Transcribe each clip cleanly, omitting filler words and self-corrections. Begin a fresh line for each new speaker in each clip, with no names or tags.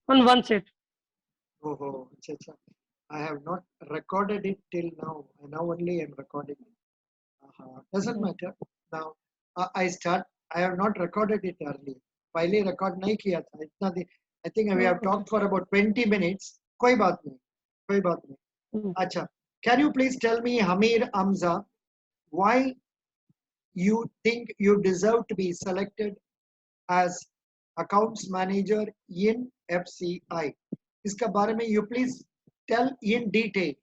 on one set.
Oh, I have not recorded it till now. Now only I'm recording it. Doesn't matter. Now I start. I have not recorded it earlier. पहले record नहीं किया था. इतना I think we have talked for about 20 minutes. कोई बात नहीं. कोई बात नहीं. अच्छा. Can you please tell me, Hamir Amza, why you think you deserve to be selected as accounts manager in FCI? इसका बारे में you please tell in detail.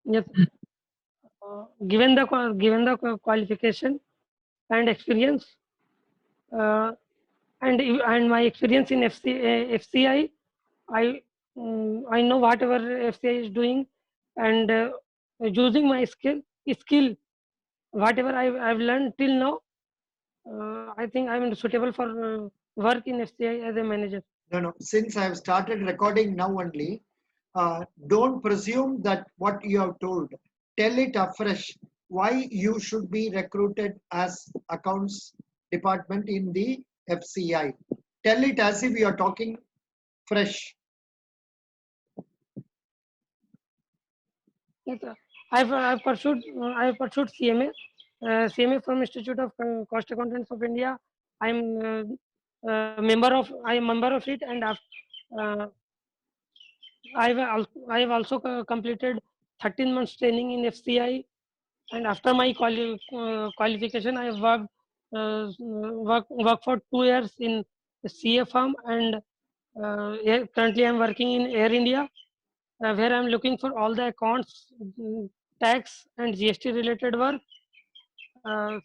Yes. Given the qualification and experience, and my experience in FCI, I know whatever FCI is doing, and using my skill, whatever I've learned till now, I think I'm suitable for work in FCI as a manager.
No. Since I have started recording now only, don't presume that what you have told. Tell it afresh. Why you should be recruited as accounts department in the FCI. Tell it as if you are talking fresh.
Yes, I've pursued CMA, CMA from Institute of Cost Accountants of India. I am member of it, and uh, I've also completed 13 months training in FCI, and after my qualification, I worked work for 2 years in CA firm, and currently I'm working in Air India, where I'm looking for all the accounts, tax and GST related work.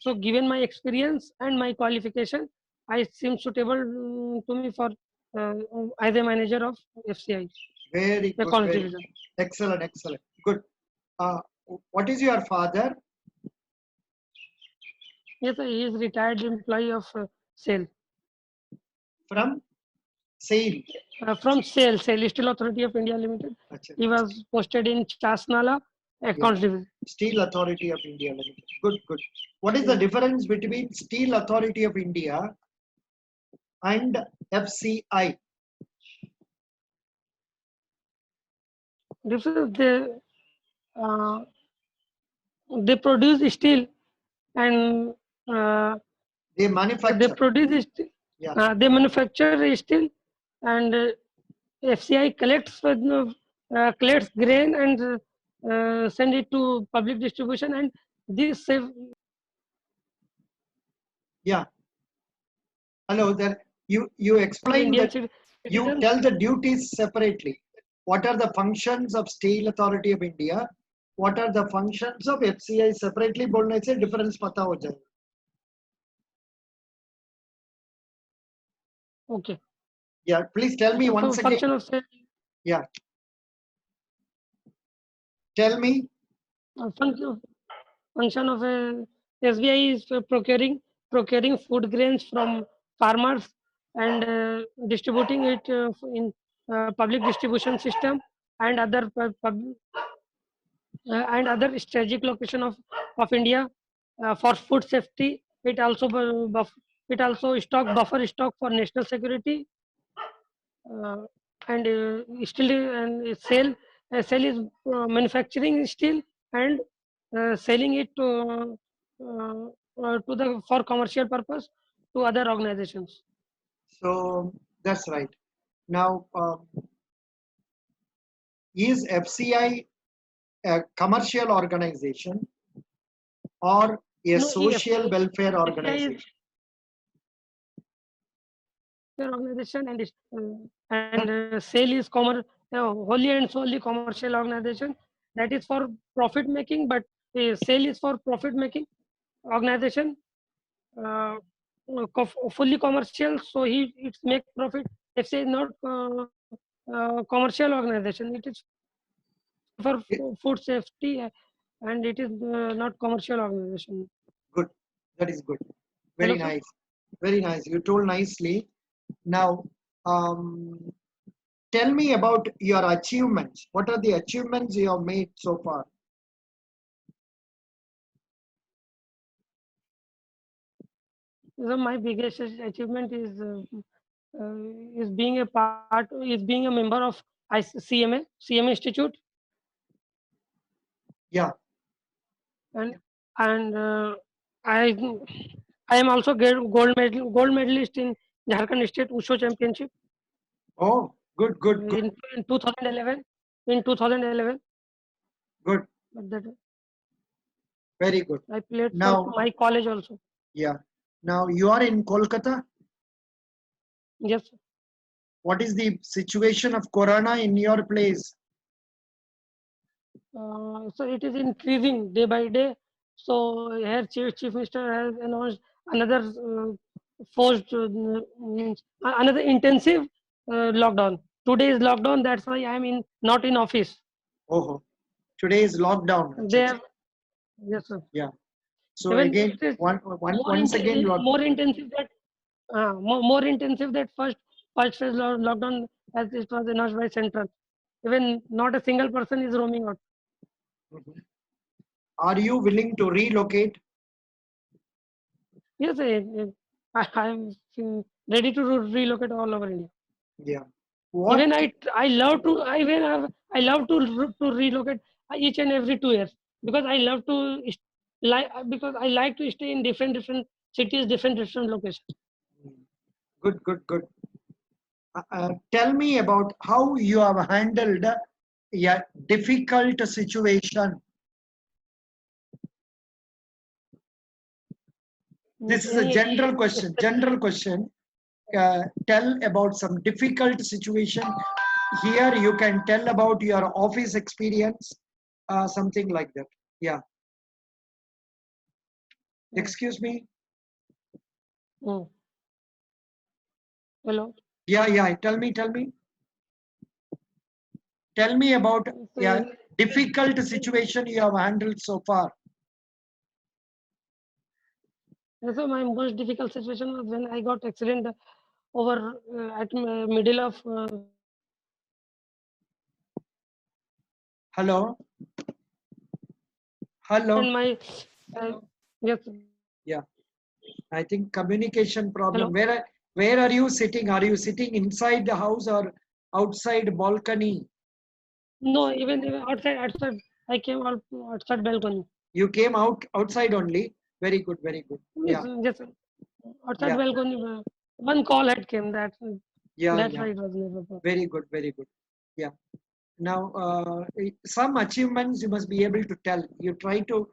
So given my experience and my qualification, I seem suitable to me for as a manager of FCI.
Very good. Very excellent. Good. What is your father?
Yes, he is retired employee of SAIL.
From SAIL?
From SAIL, Steel Authority of India Limited. He was posted in Chasnala, Accounts Division.
Steel Authority of India Limited. Good. What is the difference between Steel Authority of India and FCI?
They produce steel, and
they manufacture.
They produce steel. They manufacture steel, and FCI collects grain and send it to public distribution, and this save.
Yeah. Hello there. You explain that. You tell the duties separately. What are the functions of Steel Authority of India? What are the functions of FCI separately? बोलने से difference पता हो जाए.
Okay.
Yeah, please tell me once again.
Function of
yeah. Tell me.
Function of SBI is procuring food grains from farmers and distributing it in public distribution system and other and other strategic location of India for food safety. It also buffer stock for national security, and still and sell is manufacturing steel and selling it to the for commercial purpose to other organizations.
So that's right. Now, is FCI a commercial organization or a social welfare organization?
Organization, and sale is wholly and solely commercial organization that is for profit making, but sale is for profit making organization, fully commercial, so it's make profit. If say not commercial organization, it is for food safety, and it is not commercial organization.
Good, that is good. Very nice. Very nice. You told nicely. Now, tell me about your achievements. What are the achievements you have made so far?
So my biggest achievement is is being a part, is being a member of CMA Institute,
Yeah.
and I I am also gold medalist in Jharkhand State Usho Championship
Oh, good, good, good,
in 2011. In 2011,
good.
but that
Very good.
I played for
Now,
my college also.
yeah. Now you are in Kolkata.
Yes.
What is the situation of Corona in your place?
So it is increasing day by day. So here Chief Minister has announced another forced means another intensive lockdown. Today is lockdown. That's why I am in not in office.
Oh, today is lockdown. Acha,
They
acha.
have, yes sir.
Yeah. So
Even
again,
it is
once again, you are.
more intensive that more intensive that first phase lockdown as it was announced by central. Even not a single person is roaming out.
Mhm. Are you willing to relocate?
Yes, I am ready to relocate all over India.
Yeah.
Even
What?
I love to I love to to relocate each and every 2 years because I love to like because I like to stay in different cities, different locations.
Good, good, good. Tell me about how you have handled a difficult situation. This
Means
is a
any
general question. General question. Tell about some difficult situation. Here you can tell about your office experience, something like that. Yeah.
mm,
Excuse me.
mm. Hello.
Yeah, yeah. Tell me. Tell me about
So
a
in,
difficult situation you have handled so far.
so my most difficult situation was when I got accident over at middle of
Hello.
and
Hello.
my yes
Yeah. I think communication problem.
hello.
Where are you sitting? Are you sitting inside the house or outside balcony?
No, even outside I came out outside balcony.
You came outside only. Very good, very good.
Yes,
Yeah,
yes. Outside
yeah,
balcony, one call had came.
yeah,
That's
yeah.
why it was never problem.
Very good, very good. Yeah. Now, some achievements you must be able to tell. You try to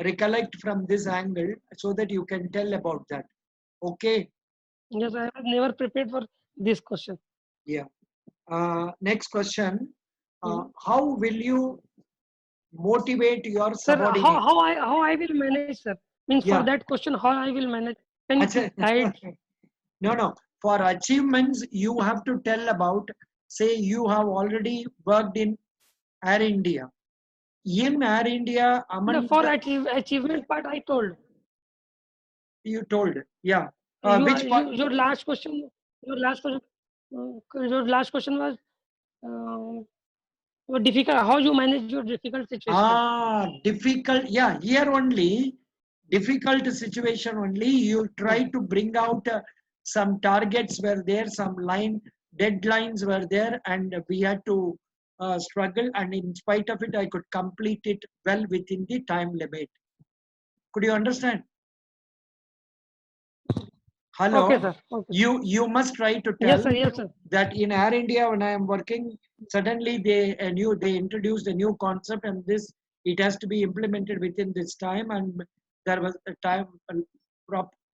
recollect from this angle so that you can tell about that. Okay.
Yes, I was never prepared for this question.
Yeah. Next question.
Mm.
How will you motivate your
Sir,
subordinate?
how I will manage, sir? Means for
Yeah.
that question, how I will manage? Can you please
Acha-
guide?
No, no. For achievements, you have to tell about, say, you have already worked in Air India. In Air India, among
For
the,
achievement part, I told
you told, yeah.
you.
Which part?
Your last question. Your last question. Your last question was difficult. How you manage your difficult situation?
Difficult. Yeah, here only, difficult situation only. You
Mm.
try to bring out some targets were there, some deadlines were there, and we had to struggle. And in spite of it, I could complete it well within the time limit. Could you understand?
Okay,
Hello,
sir. Okay.
you must try to
Yes,
tell
sir. Yes, sir.
that in Air India when I am working, suddenly they introduced a new concept, and this it has to be implemented within this time, and there was a time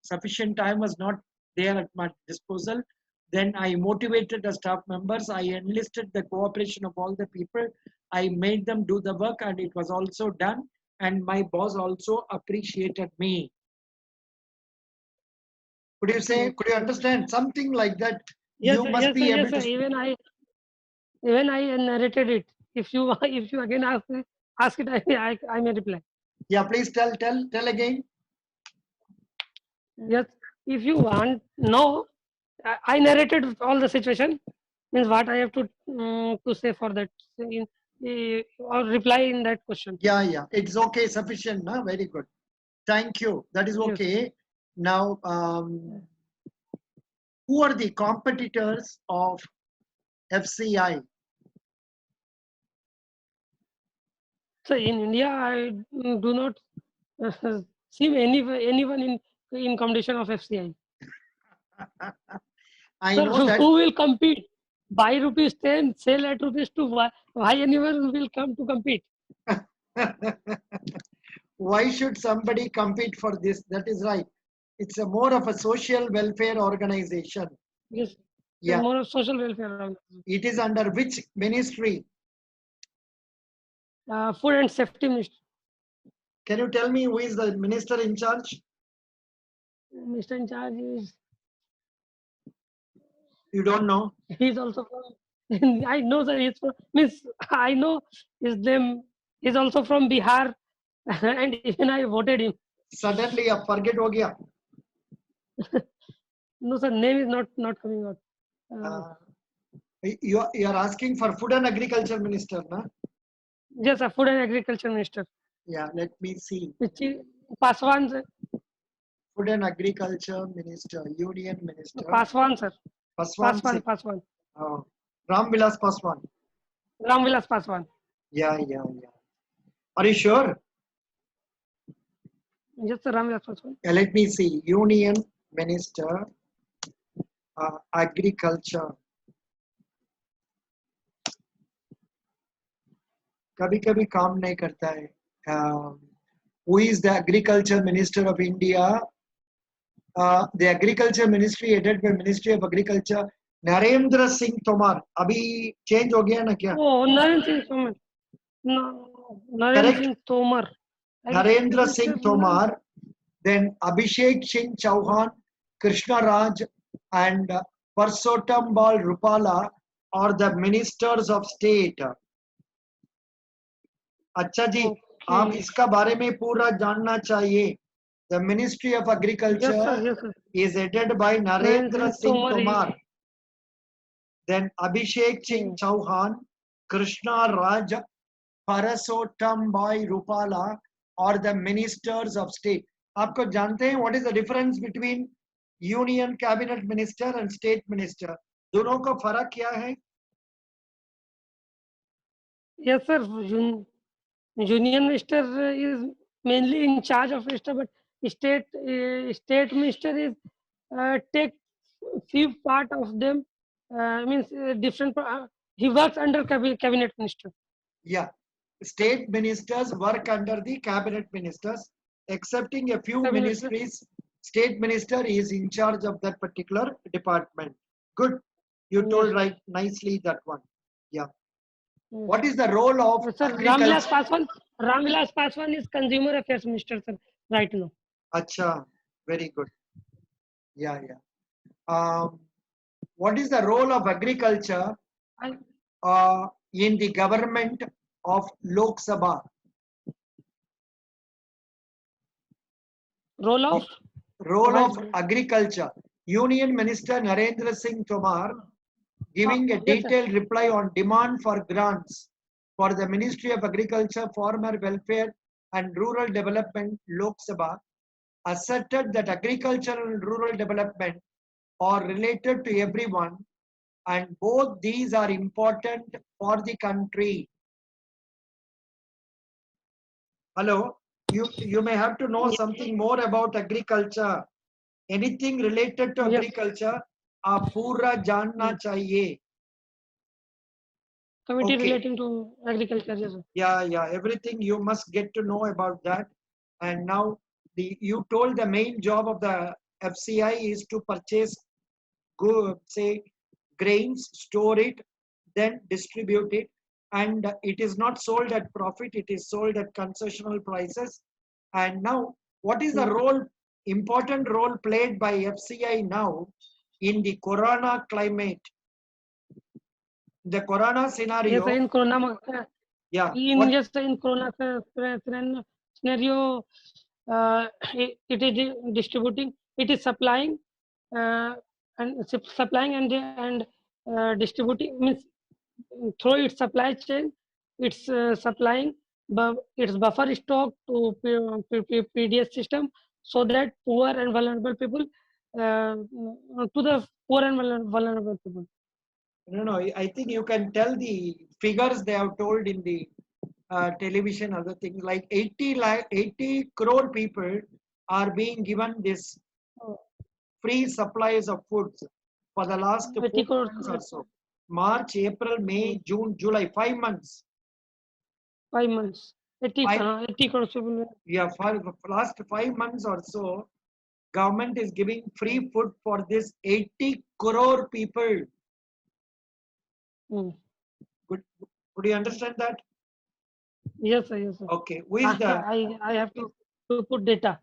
sufficient time was not there at my disposal. Then I motivated the staff members. I enlisted the cooperation of all the people. I made them do the work, and it was also done. And my boss also appreciated me. Could you say? Could you
Okay.
understand something like that?
Yes,
You
sir.
must
Yes, sir.
be
Yes,
able
sir.
to.
Even I narrated it. If you again ask it, I may reply.
Yeah, please tell again.
Yes, if you want no, I narrated all the situation. Means what I have to say for that or reply in that question.
Yeah, yeah, it's okay, sufficient. No? Very good. Thank you. That is
Yes.
okay. Now, Who are the competitors of FCI?
So in India, I do not see anyone in competition of FCI.
I
So
know that.
who will compete? Buy rupees 10, sell at rupees 2. Why anyone will come to compete?
Why should somebody compete for this? That is right. It's a more of a social welfare organization.
Yes, it's
Yeah.
more of social welfare. Organization.
It is under which ministry?
Food and Safety Minister.
Can you tell me who is the minister in charge?
Minister in charge is
You don't know?
he's also from. I know that he's from. Means I know his name. He's also from Bihar, and even I voted him.
Suddenly, अब forget हो गया.
No, sir, name is not coming out. Uh,
Uh, you are asking for food and agriculture minister, na?
yes, a Food and Agriculture Minister.
Yeah, let me see.
Which is Paswan, sir.
Food and agriculture minister, union minister,
Paswan, sir.
Paswan
Paswan,
Singh.
Paswan.
Ram Vilas Paswan.
Ramvilas Paswan.
Yeah, yeah, yeah. Are you sure?
Yes, sir, Ramvilas Paswan.
Let me see. Union minister, agriculture. कभी कभी काम नहीं करता है. Who is the agriculture minister of India? The agriculture ministry headed by Ministry of Agriculture, Narendra Singh Tomar. अभी change हो गया ना क्या?
Oh, Narendra Singh Tomar. No, Narendra
Correct.
Singh Tomar.
Narendra
Agriculture
Singh Tomar, then Abhishek Singh Chauhan, Krishna Raj, and Parsottambal Rupala are the ministers of state. अच्छा जी, आप
Okay.
इसका बारे में पूरा जानना चाहिए. The Ministry of
Yes,
Agriculture
sir. Yes, sir.
is headed by
Narendra
Narendra
Singh
Singh
Tomar.
Tomar. Then Abhishek Singh
Okay.
Chauhan, Krishna Raj, Parasottambai Rupala are the ministers of state. आपको जानते हैं what is the difference between union cabinet minister and state minister? दोनों का फर्क क्या है?
Yes, sir. Union Minister is mainly in charge of minister, but state minister is take few part of them. Means different. He works under cabinet minister.
Yeah, state ministers work under the cabinet ministers, excepting a few
Cabinet minister.
ministries. State minister is in charge of that particular department. Good, you
Yes,
told
sir.
right nicely that one. Yeah.
Yes.
What is the role of
Sir, Ramvilas
agriculture?
Paswan. Ramvilas Paswan is consumer affairs minister, sir, right now.
Acha, very good. Yeah, yeah. Um, what is the role of agriculture
And
in the government of Lok Sabha?
role of
Role
while
of agriculture. Union Minister Narendra Singh Tomar giving a
yes, sir.
detailed reply on demand for grants for the Ministry of Agriculture, Farmer Welfare and Rural Development, Lok Sabha, asserted that agriculture and rural development are related to everyone and both these are important for the country. Hello, you may have to know something more about agriculture. Anything related to
Yes,
agriculture, आप पूरा जानना
yes.
चाहिए.
Committee
Okay.
relating to agriculture, yes, sir.
Yeah, everything you must get to know about that. And now you told the main job of the FCI is to purchase, go say grains, store it, then distribute it, and it is not sold at profit, it is sold at concessional prices. And now, what is the
Mm.
role, important role played by FCI now in the corona climate, the corona
Yes, sir,
scenario?
in Corona,
Yeah,
in
what?
yes, sir, in Corona scenario, it is distributing, it is supplying, uh, and supplying and distributing means through its supply chain, it's supplying its buffer stock to PDS system so that poor and vulnerable people to the poor and vulnerable people.
No, I think you can tell the figures they have told in the television, other things like 80 crore people are being given this
Uh,
free supplies of foods for the last
80 crores,
4 months or so. March, April, May, June, July, 5 months.
5 months. 80,
Five,
80 crores people.
yeah, for last 5 months or so, government is giving free food for this 80 crore people.
Mm.
Could, could you understand that?
Yes, sir. Yes, sir.
Okay, who is the
I have to put data.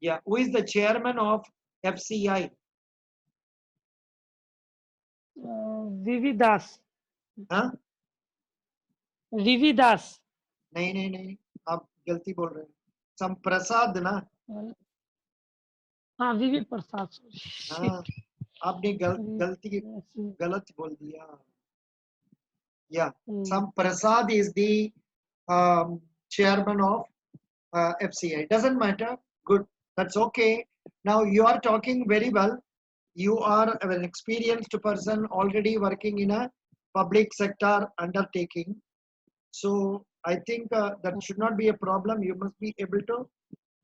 yeah, who is the chairman of FCI?
VV Das.
Huh?
VV Das.
नहीं आप गलती बोल रहे हैं सम प्रसाद ना
हाँ, VV प्रसाद.
हाँ
Shit.
आपने गलती
Yes.
गलत बोल दिया yeah
Mm.
some prasad is the chairman of FCI doesn't matter good that's okay now you are talking very well you are an experienced person already working in a public sector undertaking so I think that should not be a problem you must be able to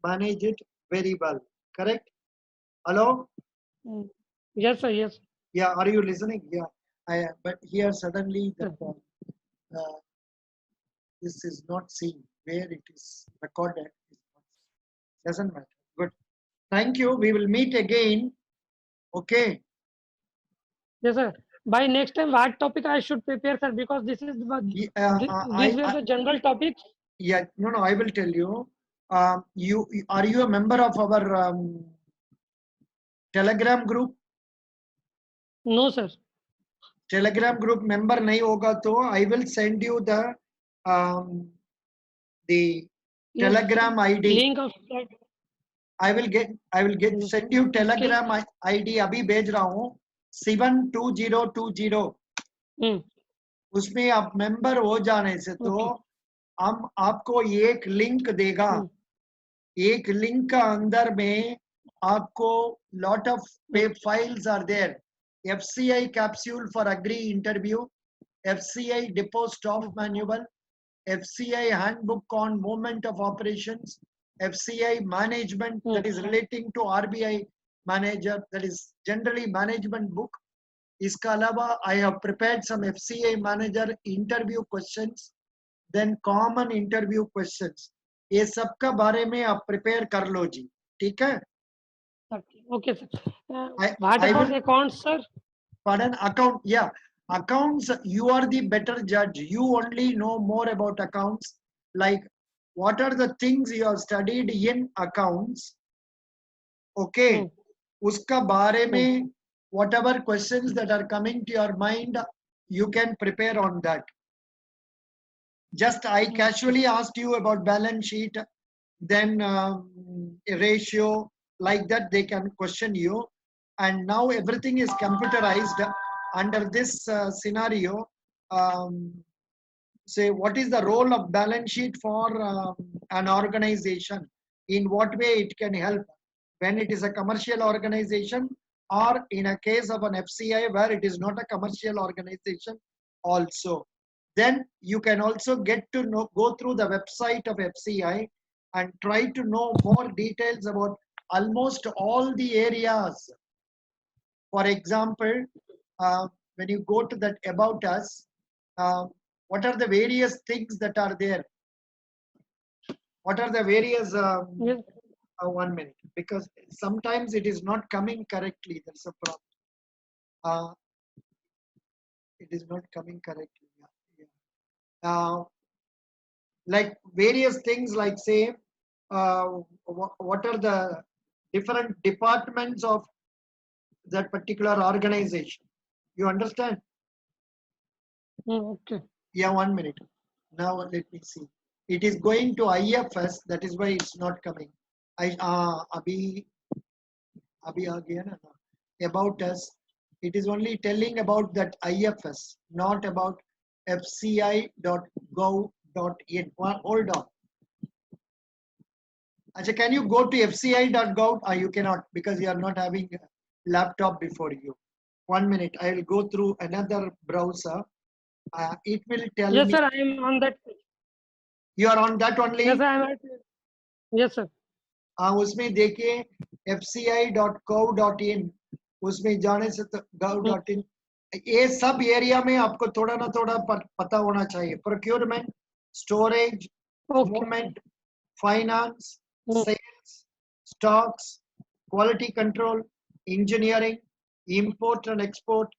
manage it very well correct hello
Mm. Yes, sir. Yes.
yeah are you listening yeah but here suddenly that
Sir.
uh, this is not seen where it is recorded doesn't matter good thank you we will meet again okay
Yes, sir. By next time, what topic I should prepare, sir? Because this is these were
I
the general topics.
yeah no I will tell you you are you a member of our telegram group
No, sir.
telegram group member nahi hoga to I will send you um, the
You
telegram id
link of that.
I will get
Yes.
send you
उसके
telegram ID अभी भेज रहा हूँ 72020
हम्म
उसमें आप member हो जाने से तो
ओके
हम आपको एक लिंक देगा
हम्म
एक लिंक का अंदर में आपको lot of pay
hmm
files are there FCI capsule for agri interview FCI depot staff manual FCI handbook on movement of operations, FCI management that is relating to RBI manager that is generally management book. इसका अलावा I have prepared some FCI manager interview questions, then common interview questions. ये सब का बारे में आप prepare कर लो जी, ठीक है?
okay sir
I
what
I
about
will
the accounts sir
pardon account yeah accounts you are the better judge you only know more about accounts like what are the things you have studied in accounts okay
hmm
uska bare
hmm
mein whatever questions that are coming to your mind you can prepare on that just I
okay
casually asked you about balance sheet then a ratio like that they can question you and now everything is computerized under this scenario um, say what is the role of balance sheet for an organization in what way it can help when it is a commercial organization or in a case of an FCI where it is not a commercial organization also then you can also get to know go through the website of FCI and try to know more details about almost all the areas for example when you go to that about us uh, what are the various things that are there what are the various
yes
1 minute because sometimes it is not coming correctly that's a problem uh, it is not coming correctly yeah. Like various things like say uh, what are the different departments of that particular organization you understand
okay
yeah 1 minute now let me see it is going to IFS that is why it's not coming I abhi abhi aa gaya na about us it is only telling about that IFS not about fci.gov.in hold on Acha, can you go to fci.gov you cannot because you are not having laptop before you. 1 minute, I will go through another browser. It will tell
Yes,
me.
sir. I am on that.
You are on that
Yes,
only.
I am at. Yes, sir.
उसमें देखिए fci.gov.in, उसमें जाने से
Hmm.
gov.in, ये सब area में आपको थोड़ा ना थोड़ा पता होना चाहिए. Procurement, storage,
Okay.
Movement, finance,
Hmm.
Sales, stocks, quality control, engineering, import and export,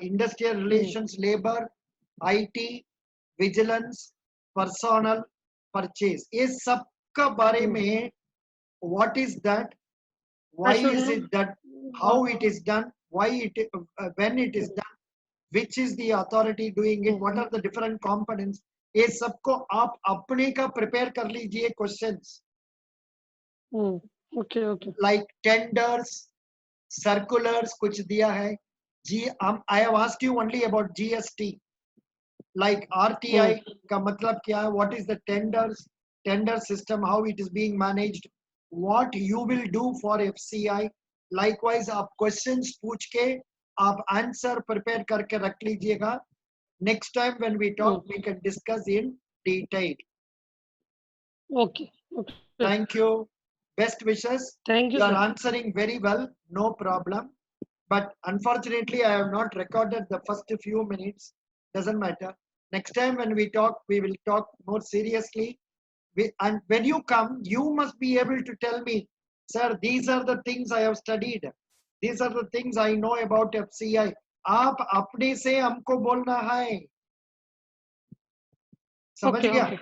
industrial
Hmm.
Relations, labour, IT, vigilance, personnel, purchase, ये सब का बारे
Hmm.
में. What is that?
I
Why
should
is
know.
it that? How it is done? Why it, when it is done? Which is the authority doing it?
Hmm.
What are the different components? ये सबको आप अपने का prepare कर लीजिए questions
Hmm. Okay. Okay.
like tenders, circulars कुछ दिया है. I have asked you only about GST. Like
Hmm.
RTI का मतलब क्या है? What is the tenders, tender system, how it is being managed, what you will do for FCI. Likewise आप questions पूछ के आप answer prepare करके रख लीजिएगा. Next time when we
Hmm.
talk, we can discuss in detail.
Okay. Okay.
Thank you. Best wishes.
Thank you,
You are
sir.
answering very well, no problem. But unfortunately, I have not recorded the first few minutes. Doesn't matter. Next time when we talk, we will talk more seriously. And when you come, you must be able to tell me, sir, these are the things I have studied. These are the things I know about FCI. आप अपने से हमको बोलना है. समझ
Okay.
गया?
Okay.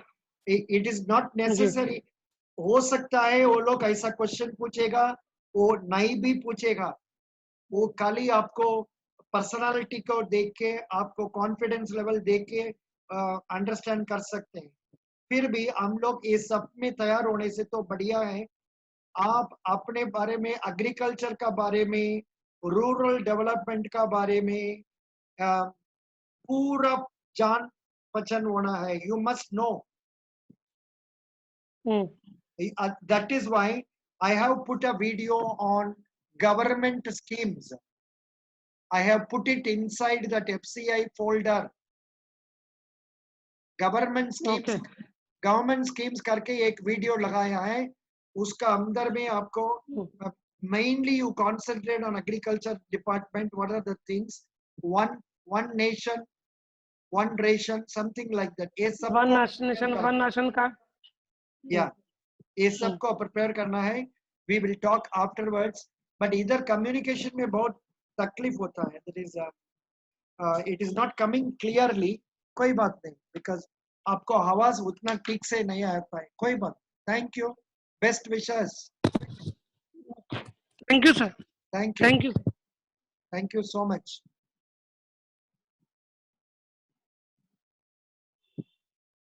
It is not
ji.
necessary. हो सकता है वो लोग ऐसा क्वेश्चन पूछेगा, वो नहीं भी पूछेगा. वो खाली आपको पर्सनालिटी को देख के, आपको कॉन्फिडेंस लेवल देख के अंडरस्टैंड कर सकते हैं. फिर भी हम लोग ये सब में तैयार होने से तो बढ़िया है आप अपने बारे में, एग्रीकल्चर का बारे में, रूरल डेवलपमेंट का बारे में पूरा जान पहचान होना है. You must know.
Hmm.
That is why I have put a video on government schemes. I have put it inside that FCI folder. Government schemes,
Okay.
Government schemes करके एक वीडियो लगाया है. उसका अंदर में आपको
Hmm.
mainly you concentrate on agriculture department. What are the things? One nation, one ration, something like that. ये
One
सबको
nation, one nation card. Hmm.
या ये
Hmm.
सबको प्रिपेयर करना है. We will talk afterwards. But इधर communication में बहुत तकलीफ होता है. That is it is not coming clearly. कोई बात नहीं, because आपको आवाज उतना ठीक से नहीं आता है. कोई बात. Thank you. Best wishes.
Thank you, sir.
Thank you.
Thank you.
Thank you so much.